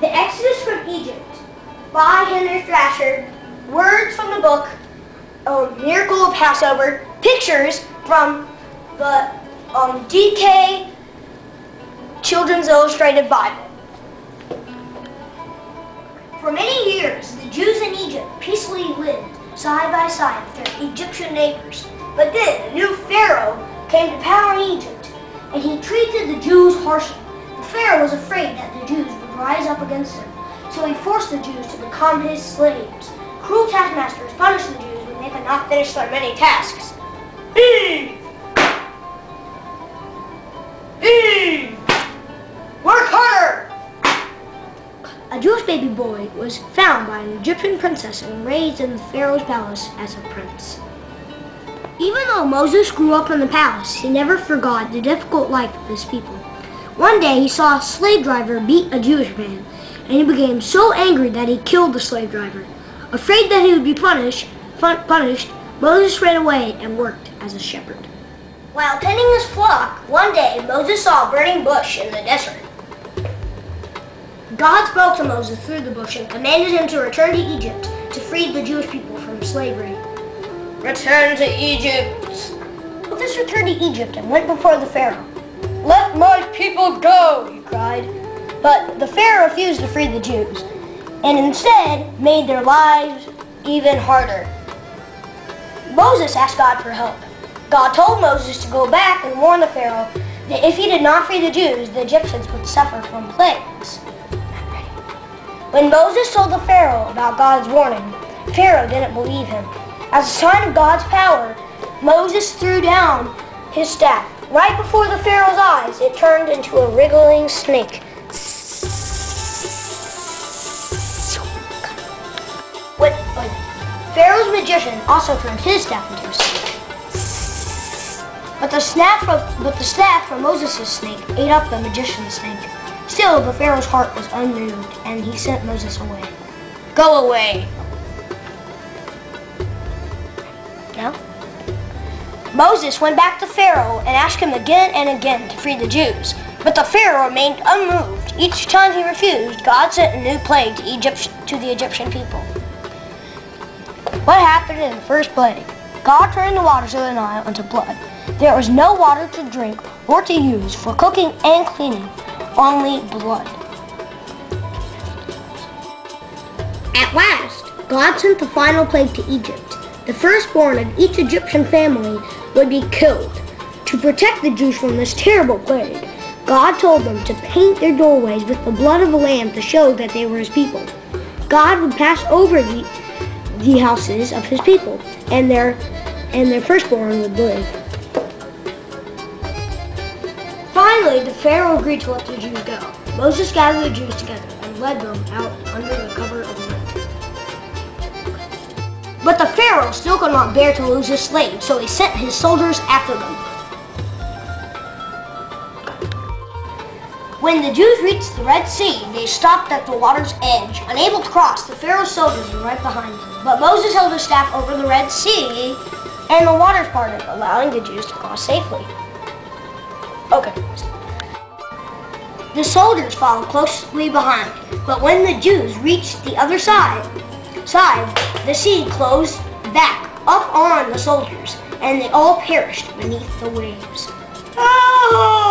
The Exodus from Egypt by Henry Thrasher. Words from the book Miracle of Passover. Pictures from the DK Children's Illustrated Bible. For many years, the Jews in Egypt peacefully lived side by side with their Egyptian neighbors. But then a new Pharaoh came to power in Egypt, and he treated the Jews harshly. The Pharaoh was afraid that the Jews would rise up against him, so he forced the Jews to become his slaves. Cruel taskmasters punished the Jews when they could not finish their many tasks. Eve! Eve! Work harder! A Jewish baby boy was found by an Egyptian princess and raised in the Pharaoh's palace as a prince. Even though Moses grew up in the palace, he never forgot the difficult life of his people. One day he saw a slave driver beat a Jewish man, and he became so angry that he killed the slave driver. Afraid that he would be punished, Moses ran away and worked as a shepherd. While tending his flock, one day Moses saw a burning bush in the desert. God spoke to Moses through the bush and commanded him to return to Egypt to free the Jewish people from slavery. Return to Egypt! Moses returned to Egypt and went before the Pharaoh. Let my people go, he cried. But the Pharaoh refused to free the Jews, and instead made their lives even harder. Moses asked God for help. God told Moses to go back and warn the Pharaoh that if he did not free the Jews, the Egyptians would suffer from plagues. When Moses told the Pharaoh about God's warning, Pharaoh didn't believe him. As a sign of God's power, Moses threw down his staff. Right before the Pharaoh's eyes, it turned into a wriggling snake. When Pharaoh's magician also turned his staff into a snake. But the staff from Moses' snake ate up the magician's snake. Still, the Pharaoh's heart was unmoved, and he sent Moses away. Go away. No? Moses went back to Pharaoh and asked him again and again to free the Jews. But the Pharaoh remained unmoved. Each time he refused, God sent a new plague to the Egyptian people. What happened in the first plague? God turned the waters of the Nile into blood. There was no water to drink or to use for cooking and cleaning. Only blood. At last, God sent the final plague to Egypt. The firstborn of each Egyptian family would be killed. To protect the Jews from this terrible plague, God told them to paint their doorways with the blood of a lamb to show that they were his people. God would pass over the houses of his people, and their firstborn would live. Finally, the Pharaoh agreed to let the Jews go. Moses gathered the Jews together and led them out under the cover of the night. But the Pharaoh still could not bear to lose his slaves, so he sent his soldiers after them. When the Jews reached the Red Sea, they stopped at the water's edge. Unable to cross, the Pharaoh's soldiers were right behind them. But Moses held his staff over the Red Sea, and the waters parted, allowing the Jews to cross safely. Okay. The soldiers followed closely behind, but when the Jews reached the other side, the sea closed back up on the soldiers, and they all perished beneath the waves. Oh!